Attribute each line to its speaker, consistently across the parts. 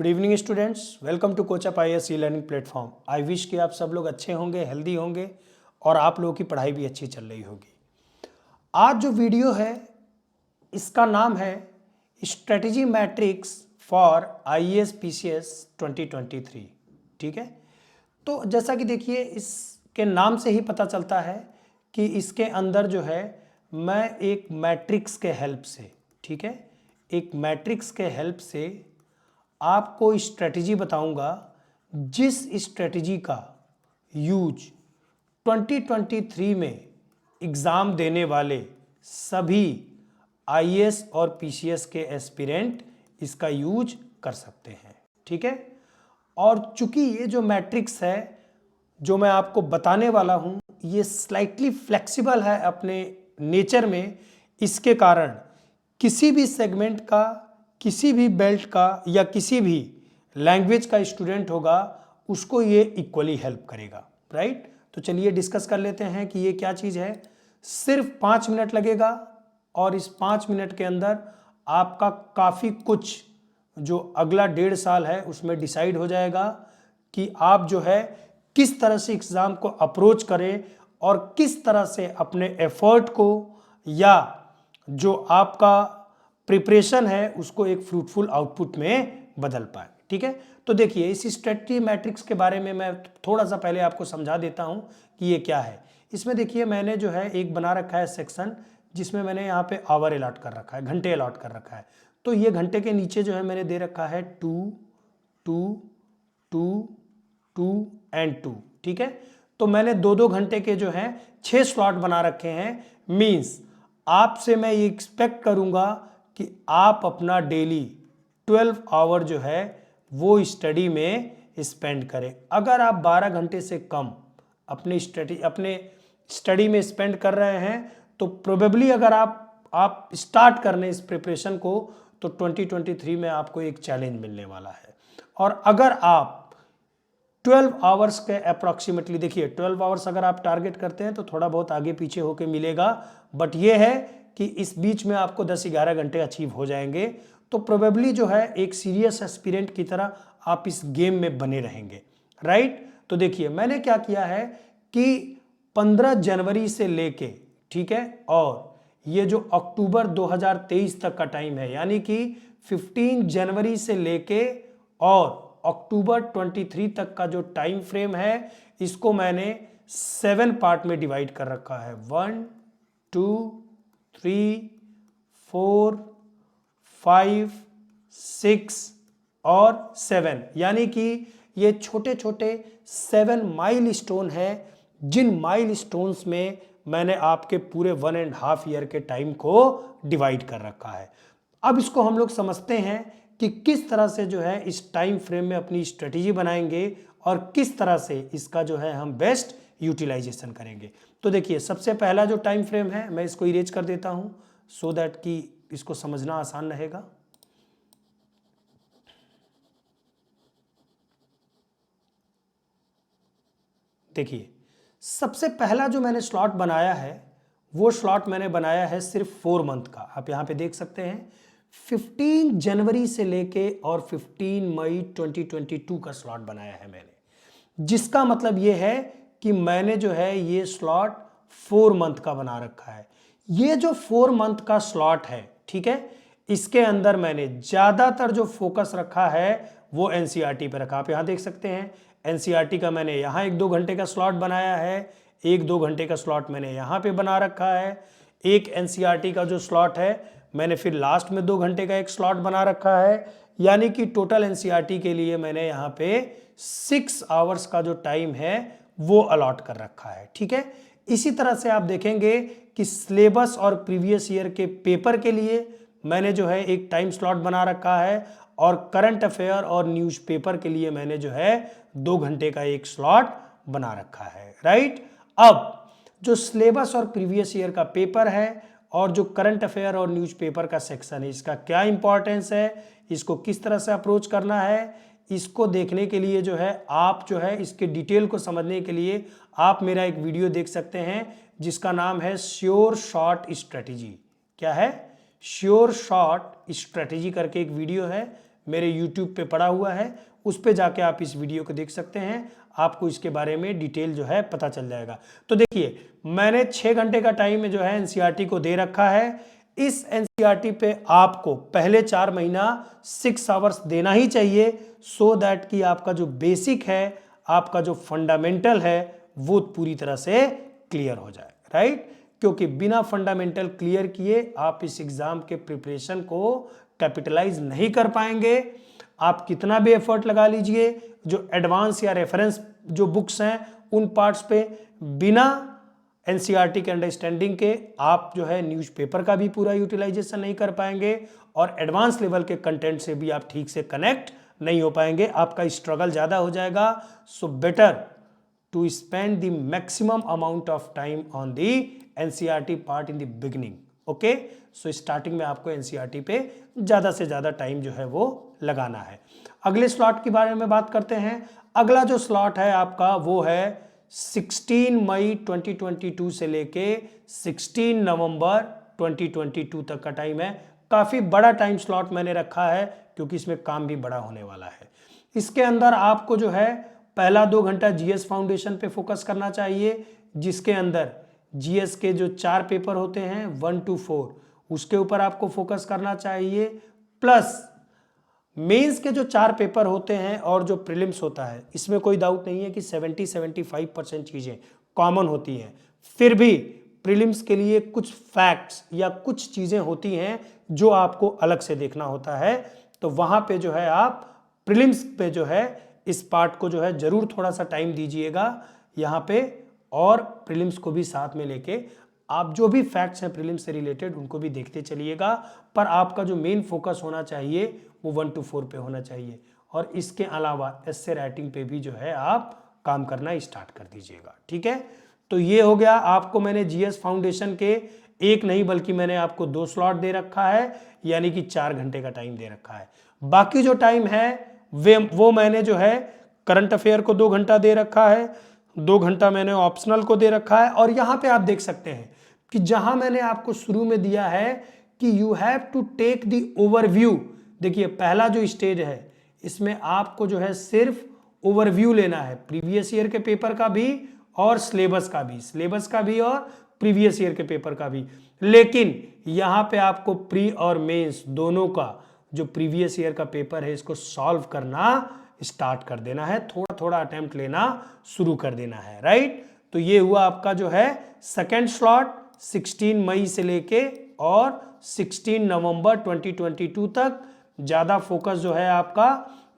Speaker 1: Good evening students, welcome to Coachup IAS e learning platform. I wish कि आप सब लोग अच्छे होंगे, हेल्दी होंगे और आप लोगों की पढ़ाई भी अच्छी चल रही होगी। आज जो वीडियो है इसका नाम है strategy matrix for IAS PCS 2023। ठीक है, तो जैसा कि देखिए इसके नाम से ही पता चलता है कि इसके अंदर जो है मैं एक मैट्रिक्स के हेल्प से, ठीक है, एक मैट्रिक्स के हेल्प से आपको स्ट्रेटजी बताऊंगा जिस स्ट्रेटजी का यूज 2023 में एग्ज़ाम देने वाले सभी आईएएस और पीसीएस के एस्पिरेंट इसका यूज कर सकते हैं। ठीक है, और चूंकि ये जो मैट्रिक्स है जो मैं आपको बताने वाला हूं ये स्लाइटली फ्लेक्सिबल है अपने नेचर में, इसके कारण किसी भी सेगमेंट का, किसी भी बेल्ट का या किसी भी लैंग्वेज का स्टूडेंट होगा उसको ये इक्वली हेल्प करेगा। राइट, तो चलिए डिस्कस कर लेते हैं कि ये क्या चीज़ है। सिर्फ 5 मिनट लगेगा और इस 5 मिनट के अंदर आपका काफ़ी कुछ जो अगला 1.5 साल है उसमें डिसाइड हो जाएगा कि आप जो है किस तरह से एग्ज़ाम को अप्रोच करें और किस तरह से अपने एफर्ट को या जो आपका प्रिपरेशन है उसको एक फ्रूटफुल आउटपुट में बदल पाए। ठीक है, तो देखिए इस स्ट्रेटजी मैट्रिक्स के बारे में मैं थोड़ा सा पहले आपको समझा देता हूं कि ये क्या है। इसमें देखिए मैंने जो है एक बना रखा है सेक्शन जिसमें मैंने यहाँ पे आवर अलॉट कर रखा है, घंटे अलॉट कर रखा है। तो ये घंटे के नीचे जो है मैंने दे रखा है 2, 2, 2, 2 एंड 2। ठीक है, तो मैंने 2-2 घंटे के जो है 6 स्लॉट बना रखे हैं। मीन्स आपसे मैं ये एक्सपेक्ट करूंगा कि आप अपना डेली 12 आवर जो है वो स्टडी में स्पेंड करें। अगर आप 12 घंटे से कम अपने स्टडी में स्पेंड कर रहे हैं तो प्रोबेबली अगर आप स्टार्ट करने इस प्रिपरेशन को तो 2023 में आपको एक चैलेंज मिलने वाला है। और अगर आप 12 आवर्स के अप्रॉक्सीमेटली, देखिए 12 आवर्स अगर आप टारगेट करते हैं तो थोड़ा बहुत आगे पीछे होके मिलेगा, बट ये है कि इस बीच में आपको 10-11 घंटे अचीव हो जाएंगे। तो प्रोबेबली जो है एक सीरियस एस्पिरेंट की तरह आप इस गेम में बने रहेंगे। राइट, तो देखिए मैंने क्या किया है कि 15 जनवरी से लेके, ठीक है, और ये जो अक्टूबर 2023 तक का टाइम है यानी कि 15 जनवरी से लेके और अक्टूबर 23 तक का जो टाइम फ्रेम है इसको मैंने 7 पार्ट में डिवाइड कर रखा है। 1, 2, 3, 4, 5, 6 और 7, यानी कि ये छोटे छोटे 7 माइलस्टोन हैं जिन माइलस्टोन्स में मैंने आपके पूरे 1.5 ईयर के टाइम को डिवाइड कर रखा है। अब इसको हम लोग समझते हैं कि किस तरह से जो है इस टाइम फ्रेम में अपनी स्ट्रेटेजी बनाएंगे और किस तरह से इसका जो है हम बेस्ट यूटिलाइजेशन करेंगे। तो देखिए सबसे पहला जो टाइम फ्रेम है मैं इसको इरेज कर देता हूं सो दैट कि इसको समझना आसान रहेगा। देखिए सबसे पहला जो मैंने स्लॉट बनाया है वो स्लॉट मैंने बनाया है सिर्फ 4 मंथ का। आप यहां पे देख सकते हैं 15 जनवरी से लेके और 15 मई 2022 का स्लॉट बनाया है मैंने, जिसका मतलब ये है कि मैंने जो है ये स्लॉट 4 मंथ का बना रखा है। ये जो 4 मंथ का स्लॉट है, ठीक है, इसके अंदर मैंने ज्यादातर जो फोकस रखा है वो एनसीईआरटी पे रखा। आप यहां देख सकते हैं एनसीईआरटी का मैंने यहां 1-2 घंटे का स्लॉट बनाया है, 1-2 घंटे का स्लॉट मैंने यहां पे बना रखा है। एक एनसीईआरटी का जो स्लॉट है मैंने फिर लास्ट में 2 घंटे का एक स्लॉट बना रखा है, यानी कि टोटल एनसीईआरटी के लिए मैंने यहाँ पे 6 आवर्स का जो टाइम है वो अलॉट कर रखा है। ठीक है, इसी तरह से आप देखेंगे कि सिलेबस और प्रीवियस ईयर के पेपर के लिए मैंने जो है एक टाइम स्लॉट बना रखा है और करंट अफेयर और न्यूज़पेपर के लिए मैंने जो है 2 घंटे का एक स्लॉट बना रखा है। राइट, अब जो सिलेबस और प्रीवियस ईयर का पेपर है और जो करंट अफेयर और न्यूज़पेपर का सेक्शन है इसका क्या इंपॉर्टेंस है, इसको किस तरह से अप्रोच करना है, इसको देखने के लिए जो है आप जो है इसके डिटेल को समझने के लिए आप मेरा एक वीडियो देख सकते हैं जिसका नाम है श्योर शॉट स्ट्रेटेजी। क्या है? श्योर शॉट स्ट्रेटेजी करके एक वीडियो है, मेरे यूट्यूब पे पड़ा हुआ है, उस पे जाके आप इस वीडियो को देख सकते हैं, आपको इसके बारे में डिटेल जो है पता चल जाएगा। तो देखिए, मैंने 6 घंटे का टाइम जो है एनसीईआरटी को दे रखा है। इस एनसीईआरटी पे आपको पहले 4 महीना 6 आवर्स देना ही चाहिए, सो दैट कि आपका जो बेसिक है, आपका जो फंडामेंटल है, वो पूरी तरह से क्लियर हो जाए, राइट। क्योंकि बिना फंडामेंटल क्लियर किए आप इस एग्जाम के प्रिपरेशन को कैपिटलाइज नहीं कर पाएंगे। आप कितना भी एफर्ट लगा लीजिए, जो एडवांस या रेफरेंस जो बुक्स हैं उन पार्ट्स पे, बिना एनसीईआरटी के अंडरस्टैंडिंग के आप जो है न्यूज़पेपर का भी पूरा यूटिलाइजेशन नहीं कर पाएंगे, और एडवांस लेवल के कंटेंट से भी आप ठीक से कनेक्ट नहीं हो पाएंगे, आपका स्ट्रगल ज़्यादा हो जाएगा। So better to spend the maximum amount of time on the NCERT part in the beginning. Okay, so starting में आपको एनसीईआरटी पे ज़्यादा से ज़्यादा टाइम जो है वो लगाना है। अगले स्लॉट के बारे में बात करते हैं। अगला जो स्लॉट है आपका वो है 16 मई 2022 से लेके 16 नवंबर 2022 तक का टाइम है। काफ़ी बड़ा टाइम स्लॉट मैंने रखा है, क्योंकि इसमें काम भी बड़ा होने वाला है। इसके अंदर आपको जो है पहला 2 घंटा जीएस फाउंडेशन पे फोकस करना चाहिए, जिसके अंदर जीएस के जो 4 पेपर होते हैं 1 to 4, उसके ऊपर आपको फोकस करना चाहिए, प्लस मेंस के जो 4 पेपर होते हैं और जो प्रीलिम्स होता है, इसमें कोई डाउट नहीं है कि 70-75% चीज़ें कॉमन होती हैं। फिर भी प्रीलिम्स के लिए कुछ फैक्ट्स या कुछ चीज़ें होती हैं जो आपको अलग से देखना होता है, तो वहाँ पे जो है आप प्रीलिम्स पे जो है इस पार्ट को जो है ज़रूर थोड़ा सा टाइम दीजिएगा यहाँ पे, और प्रीलिम्स को भी साथ में लेके आप जो भी फैक्ट्स हैं प्रीलिम्स से रिलेटेड उनको भी देखते चलिएगा। पर आपका जो मेन फोकस होना चाहिए वो 1 to 4 पे होना चाहिए, और इसके अलावा एस्से राइटिंग पे भी जो है आप काम करना स्टार्ट कर दीजिएगा, ठीक है। तो ये हो गया, आपको मैंने जीएस फाउंडेशन के एक नहीं बल्कि मैंने आपको 2 स्लॉट दे रखा है, यानी कि 4 घंटे का टाइम दे रखा है। बाकी जो टाइम है वो मैंने जो है करंट अफेयर को 2 घंटा दे रखा है, 2 घंटा मैंने ऑप्शनल को दे रखा है। और यहाँ पे आप देख सकते हैं कि जहां मैंने आपको शुरू में दिया है कि you have to take the overview. देखिए, पहला जो स्टेज है इसमें आपको जो है सिर्फ ओवरव्यू लेना है, प्रीवियस ईयर के पेपर का भी और सिलेबस का भी और प्रीवियस ईयर के पेपर का भी। लेकिन यहाँ पे आपको प्री और मेंस दोनों का जो प्रीवियस ईयर का पेपर है इसको सॉल्व करना स्टार्ट कर देना है, थोड़ा थोड़ा अटेम्प्ट लेना शुरू कर देना है, राइट। तो ये हुआ आपका जो है सेकेंड स्लॉट 16 मई से लेके और 16 नवंबर 2022 तक। ज़्यादा फोकस जो है आपका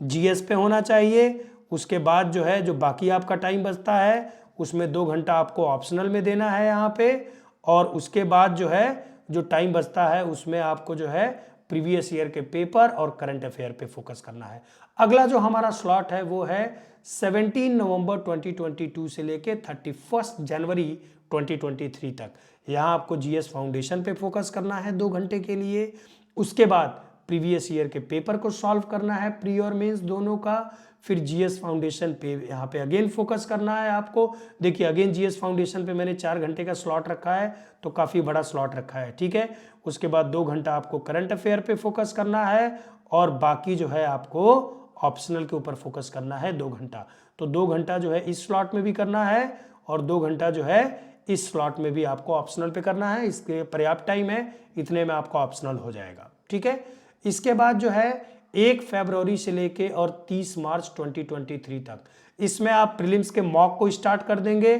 Speaker 1: जीएस पे होना चाहिए। उसके बाद जो है जो बाकी आपका टाइम बचता है उसमें 2 घंटा आपको ऑप्शनल में देना है यहाँ पे, और उसके बाद जो है जो टाइम बचता है उसमें आपको जो है प्रीवियस ईयर के पेपर और करंट अफेयर पे फोकस करना है। अगला जो हमारा स्लॉट है वो है 17 नवंबर 2022 से लेके 31 जनवरी 2023 तक। यहाँ आपको जीएस फाउंडेशन पे फोकस करना है 2 घंटे के लिए। उसके बाद प्रीवियस ईयर के पेपर को सॉल्व करना है, प्री और मेंस दोनों का। फिर जीएस फाउंडेशन पे यहाँ पे अगेन फोकस करना है आपको। देखिए, अगेन जीएस फाउंडेशन पे मैंने 4 घंटे का स्लॉट रखा है, तो काफ़ी बड़ा स्लॉट रखा है, ठीक है। उसके बाद 2 घंटा आपको करंट अफेयर पे फोकस करना है, और बाकी जो है आपको ऑप्शनल के ऊपर फोकस करना है 2 घंटा। तो 2 घंटा जो है इस स्लॉट में भी करना है, और 2 घंटा जो है इस स्लॉट में भी आपको ऑप्शनल पे करना है। इसके पर्याप्त टाइम है, इतने में आपका ऑप्शनल हो जाएगा, ठीक है। इसके बाद जो है 1 फरवरी से लेके और 30 मार्च 2023 तक, इसमें आप प्रीलिम्स के मॉक को स्टार्ट कर देंगे।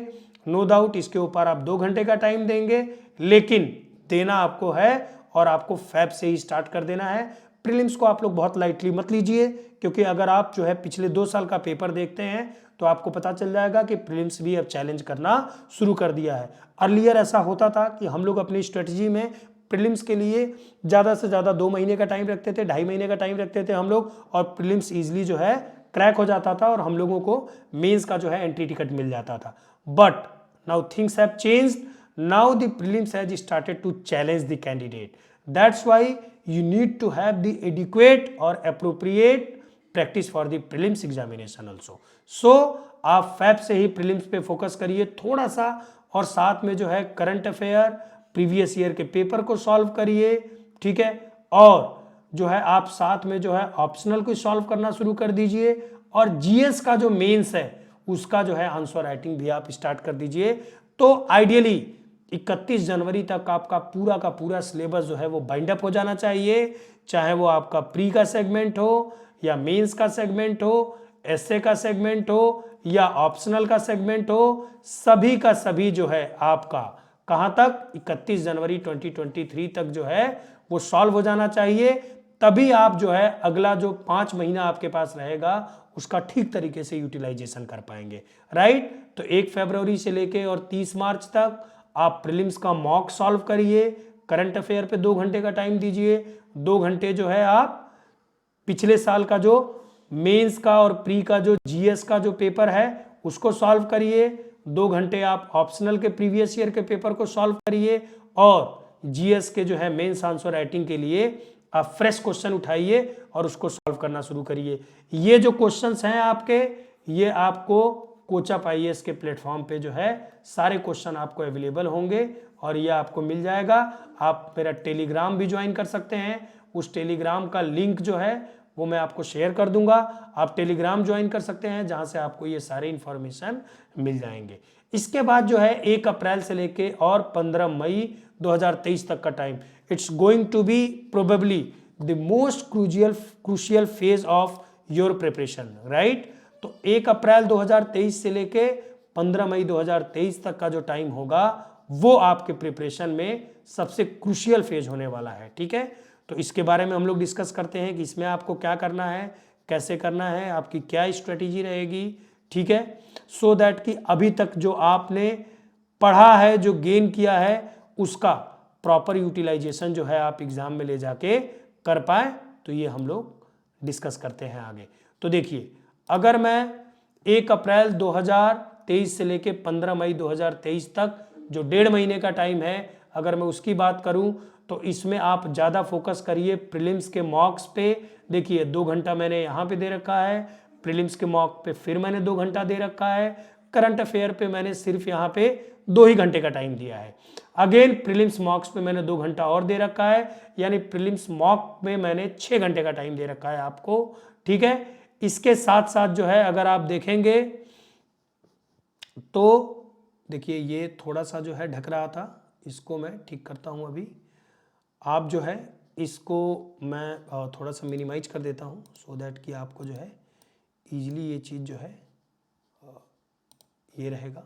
Speaker 1: नो डाउट इसके ऊपर आप 2 घंटे का टाइम देंगे, लेकिन देना आपको है और आपको फैब से ही स्टार्ट कर देना है। प्रीलिम्स को आप लोग बहुत लाइटली मत लीजिए, क्योंकि अगर आप जो है पिछले 2 साल का पेपर देखते हैं तो आपको पता चल जाएगा कि प्रीलिम्स भी अब चैलेंज करना शुरू कर दिया है। अर्लियर ऐसा होता था कि हम लोग अपनी स्ट्रेटजी में प्रीलिम्स के लिए ज़्यादा से ज़्यादा 2 महीने का टाइम रखते थे, 2.5 महीने का टाइम रखते थे हम लोग, और प्रीलिम्स ईजिली जो है क्रैक हो जाता था और हम लोगों को मेंस का जो है एंट्री टिकट मिल जाता था। But now things have changed, now the prelims has started to challenge the candidate. That's why you need to have the adequate और appropriate practice for the prelims examination also. So आप fab से ही prelims पे focus करिए थोड़ा सा, और साथ में जो है करंट अफेयर प्रीवियस ईयर के पेपर को सॉल्व करिए, ठीक है। और जो है आप साथ में जो है ऑप्शनल को सॉल्व करना शुरू कर दीजिए और जीएस का जो मेंस है उसका जो है आंसर राइटिंग भी आप स्टार्ट कर दीजिए। तो आइडियली 31 जनवरी तक आपका पूरा का पूरा सिलेबस जो है वो बाइंड अप हो जाना चाहिए, चाहे वो आपका प्री का सेगमेंट हो या मेंस का सेगमेंट हो, एसए का सेगमेंट हो या ऑप्शनल का सेगमेंट हो, सभी का सभी जो है आपका कहां तक 31 जनवरी 2023 तक जो है वो सॉल्व हो जाना चाहिए। तभी आप जो है अगला जो 5 महीना आपके पास रहेगा उसका ठीक तरीके से यूटिलाइजेशन कर पाएंगे, राइट। तो 1 फरवरी से लेके और 30 मार्च तक आप प्रीलिम्स का मॉक सॉल्व करिए, करंट अफेयर पे 2 घंटे का टाइम दीजिए, 2 घंटे जो है आप पिछले साल का जो मेंस का और प्री का जो जीएस का जो पेपर है उसको सॉल्व करिए, 2 घंटे आप ऑप्शनल के प्रीवियस ईयर के पेपर को सॉल्व करिए और जीएस के जो है मेंस आंसर राइटिंग के लिए आप फ्रेश क्वेश्चन उठाइए और उसको सॉल्व करना शुरू करिए। ये जो क्वेश्चंस हैं आपके, ये आपको कोचअप आईएएस के प्लेटफॉर्म पे जो है सारे क्वेश्चन आपको अवेलेबल होंगे और ये आपको मिल जाएगा। आप मेरा टेलीग्राम भी ज्वाइन कर सकते हैं, उस टेलीग्राम का लिंक जो है वो मैं आपको शेयर कर दूंगा, आप टेलीग्राम ज्वाइन कर सकते हैं जहां से आपको ये सारे इंफॉर्मेशन मिल जाएंगे। इसके बाद जो है 1 अप्रैल से लेके और 15 मई 2023 तक का time, it's going to be probably the most crucial phase of your preparation, right. तो 1 अप्रैल 2023 से लेके 15 मई 2023 तक का जो टाइम होगा वो आपके प्रिपरेशन में सबसे क्रूशियल फेज होने वाला है, ठीक है। तो इसके बारे में हम लोग डिस्कस करते हैं कि इसमें आपको क्या करना है, कैसे करना है, आपकी क्या स्ट्रेटेजी रहेगी, ठीक है। सो दैट कि अभी तक जो आपने पढ़ा है, जो गेन किया है, उसका प्रॉपर यूटिलाइजेशन जो है आप एग्जाम में ले जाके कर पाए। तो ये हम लोग डिस्कस करते हैं आगे। तो देखिए, अगर मैं 1 अप्रैल 2023 से लेके 15 मई 2023 तक जो 1.5 महीने का टाइम है, अगर मैं उसकी बात करूं तो इसमें आप ज़्यादा फोकस करिए प्रीलिम्स के मॉक्स पे। देखिए 2 घंटा मैंने यहाँ पे दे रखा है, प्रीलिम्स के मॉक पे फिर मैंने 2 घंटा दे रखा है, करंट अफेयर पे मैंने सिर्फ यहाँ पे 2 ही घंटे का टाइम दिया है। अगेन प्रीलिम्स मॉक्स पे मैंने 2 घंटा और दे रखा है, यानी प्रीलिम्स मॉक में मैंने 6 घंटे का टाइम दे रखा है आपको, ठीक है। इसके साथ साथ जो है अगर आप देखेंगे तो देखिए ये थोड़ा सा जो है ढक रहा था, इसको मैं ठीक करता हूँ अभी। आप जो है इसको मैं थोड़ा सा मिनिमाइज कर देता हूँ सो दैट कि आपको जो है ईजिली ये चीज़ जो है ये रहेगा।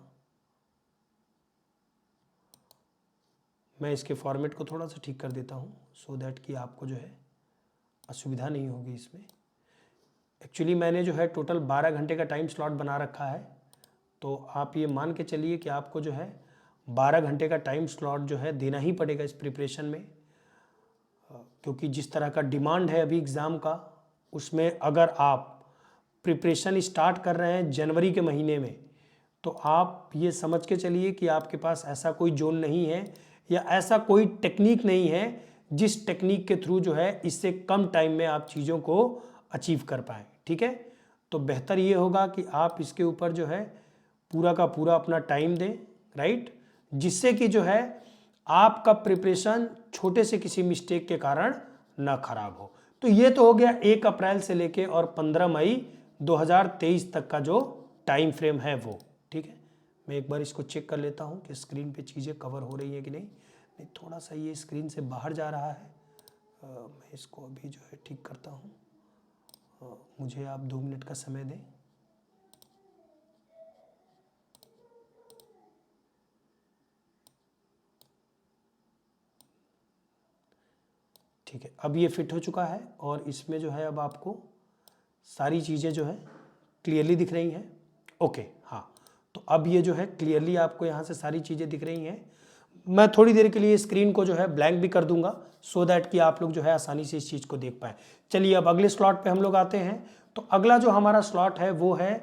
Speaker 1: मैं इसके फॉर्मेट को थोड़ा सा ठीक कर देता हूँ सो दैट कि आपको जो है असुविधा नहीं होगी इसमें। एक्चुअली मैंने जो है टोटल 12 घंटे का टाइम स्लॉट बना रखा है, तो आप ये मान के चलिए कि आपको जो है 12 घंटे का टाइम स्लॉट जो है देना ही पड़ेगा इस प्रिपरेशन में, क्योंकि जिस तरह का डिमांड है अभी एग्ज़ाम का, उसमें अगर आप प्रिपरेशन स्टार्ट कर रहे हैं जनवरी के महीने में, तो आप ये समझ के चलिए कि आपके पास ऐसा कोई जोन नहीं है या ऐसा कोई टेक्निक नहीं है जिस टेक्निक के थ्रू जो है इससे कम टाइम में आप चीज़ों को अचीव कर पाएँ, ठीक है। तो बेहतर ये होगा कि आप इसके ऊपर जो है पूरा का पूरा अपना टाइम दें, राइट, जिससे कि जो है आपका प्रिपरेशन छोटे से किसी मिस्टेक के कारण ना खराब हो। तो ये तो हो गया 1 अप्रैल से लेके और 15 मई 2023 तक का जो टाइम फ्रेम है वो, ठीक है। मैं एक बार इसको चेक कर लेता हूँ कि स्क्रीन पे चीज़ें कवर हो रही हैं कि नहीं। थोड़ा सा ये स्क्रीन से बाहर जा रहा है, मैं इसको अभी जो है ठीक करता हूँ। मुझे आप 2 मिनट का समय दें। ठीक है, अब ये फिट हो चुका है और इसमें जो है अब आपको सारी चीज़ें जो है क्लियरली दिख रही हैं। ओके, हाँ, तो अब ये जो है क्लियरली आपको यहाँ से सारी चीज़ें दिख रही हैं। मैं थोड़ी देर के लिए स्क्रीन को जो है ब्लैंक भी कर दूंगा सो दैट कि आप लोग जो है आसानी से इस चीज़ को देख पाएँ। चलिए अब अगले स्लॉट पे हम लोग आते हैं। तो अगला जो हमारा स्लॉट है वो है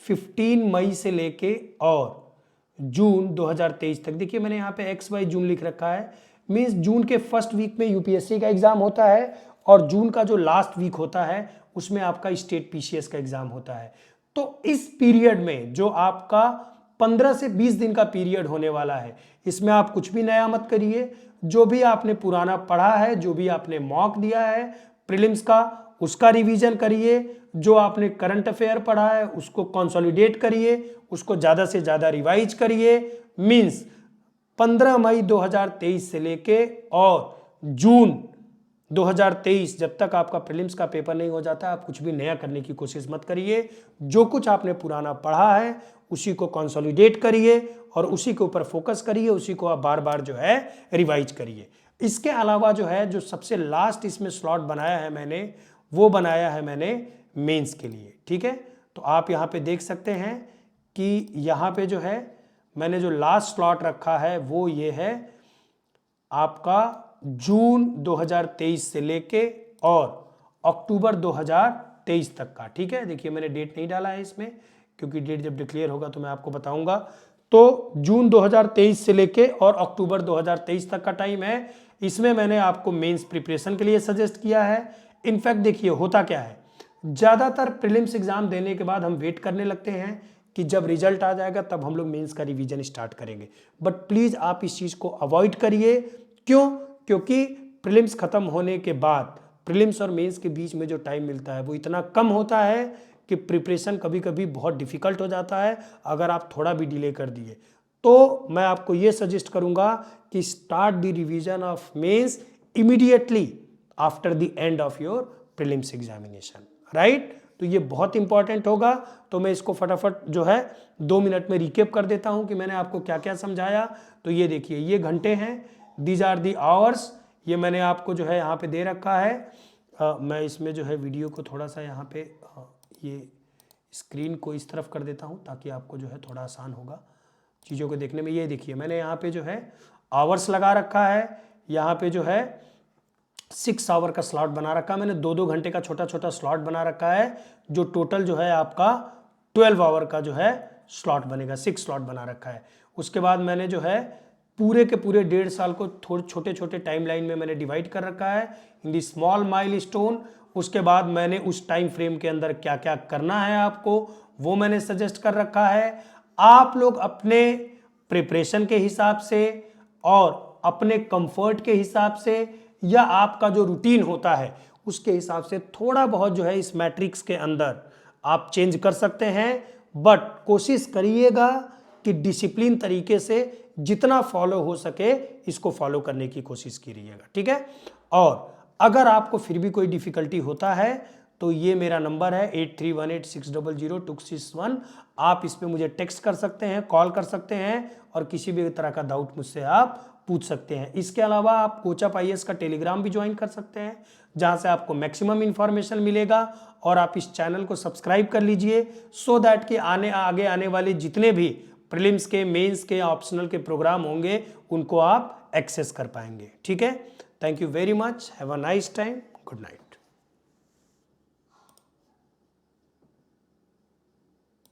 Speaker 1: 15 मई से लेके और जून 2023 तक। देखिए मैंने यहाँ पे XY जून लिख रखा है, मीन्स जून के फर्स्ट वीक में यूपीएससी का एग्जाम होता है और जून का जो लास्ट वीक होता है उसमें आपका स्टेट पीसीएस का एग्जाम होता है। तो इस पीरियड में जो आपका 15 से 20 दिन का पीरियड होने वाला है, इसमें आप कुछ भी नया मत करिए। जो भी आपने पुराना पढ़ा है, जो भी आपने मॉक दिया है, प्रीलिम्स का उसका रिवीजन करिए, जो आपने करंट अफेयर पढ़ा है उसको कंसोलिडेट करिए, उसको ज़्यादा से ज़्यादा रिवाइज करिए। मीन्स 15 मई 2023 से लेके और जून 2023 जब तक आपका प्रीलिम्स का पेपर नहीं हो जाता, आप कुछ भी नया करने की कोशिश मत करिए। जो कुछ आपने पुराना पढ़ा है उसी को कंसोलिडेट करिए और उसी के ऊपर फोकस करिए, उसी को आप बार बार जो है रिवाइज करिए। इसके अलावा जो है जो सबसे लास्ट इसमें स्लॉट बनाया है मैंने, वो बनाया है मैंने मेंस के लिए। ठीक है, तो आप यहाँ पे देख सकते हैं कि यहाँ पे जो है मैंने जो लास्ट स्लॉट रखा है वो ये है आपका जून 2023 से लेके और अक्टूबर 2023 तक का। ठीक है, देखिए मैंने डेट नहीं डाला है इसमें, क्योंकि डेट जब डिक्लेयर होगा तो मैं आपको बताऊंगा। तो जून 2023 से लेके और अक्टूबर 2023 तक का टाइम है। इसमें मैंने आपको मेंस प्रिपरेशन के लिए सजेस्ट किया है। इनफैक्ट देखिए होता क्या है, ज़्यादातर प्रीलिम्स एग्जाम देने के बाद हम वेट करने लगते हैं कि जब रिजल्ट आ जाएगा तब हम लोग मेंस का रिवीजन स्टार्ट करेंगे। बट प्लीज़ आप इस चीज़ को अवॉइड करिए। क्यों? क्योंकि प्रीलिम्स खत्म होने के बाद प्रीलिम्स और मेंस के बीच में जो टाइम मिलता है वो इतना कम होता है कि प्रिपरेशन कभी कभी बहुत डिफिकल्ट हो जाता है अगर आप थोड़ा भी डिले कर दिए। तो मैं आपको ये सजेस्ट करूंगा कि start the revision of mains immediately after the end of your prelims examination, right. तो ये बहुत इंपॉर्टेंट होगा। तो मैं इसको फटाफट जो है 2 मिनट में रिकेप कर देता हूं कि मैंने आपको क्या क्या समझाया। तो ये देखिए, ये घंटे हैं, दीज आर दी आवर्स। ये मैंने आपको जो है यहाँ पे दे रखा है। मैं इसमें जो है वीडियो को थोड़ा सा यहाँ पे ये स्क्रीन को इस तरफ कर देता हूँ ताकि आपको जो है थोड़ा आसान होगा चीज़ों को देखने में। ये देखिए मैंने यहाँ पे जो है आवर्स लगा रखा है, यहाँ पे जो है 6 आवर का स्लॉट बना रखा है मैंने, 2-2 घंटे का छोटा छोटा स्लॉट बना रखा है, जो टोटल जो है आपका 12 आवर का जो है स्लॉट बनेगा, 6 स्लॉट बना रखा है। उसके बाद मैंने जो है पूरे के पूरे 1.5 साल को थोड़े छोटे छोटे टाइमलाइन में मैंने डिवाइड कर रखा है इन दी स्मॉल माइलस्टोन। उसके बाद मैंने उस टाइम फ्रेम के अंदर क्या क्या करना है आपको वो मैंने सजेस्ट कर रखा है। आप लोग अपने प्रिपरेशन के हिसाब से और अपने कंफर्ट के हिसाब से या आपका जो रूटीन होता है उसके हिसाब से थोड़ा बहुत जो है इस मैट्रिक्स के अंदर आप चेंज कर सकते हैं। बट कोशिश करिएगा कि डिसिप्लिन तरीके से जितना फॉलो हो सके इसको फॉलो करने की कोशिश कीजिएगा, ठीक है। और अगर आपको फिर भी कोई डिफिकल्टी होता है तो ये मेरा नंबर है 8318600261। आप इस पे मुझे टेक्स्ट कर सकते हैं, कॉल कर सकते हैं और किसी भी तरह का डाउट मुझसे आप पूछ सकते हैं। इसके अलावा आप कोचअप आईएएस का टेलीग्राम भी ज्वाइन कर सकते हैं, जहां से आपको मैक्सिमम इंफॉर्मेशन मिलेगा। और आप इस चैनल को सब्सक्राइब कर लीजिए सो दैट कि आगे आने वाले जितने भी प्रीलिम्स के, मेंस के, ऑप्शनल के प्रोग्राम होंगे उनको आप एक्सेस कर पाएंगे, ठीक है। Thank you very much, have a nice time, good night.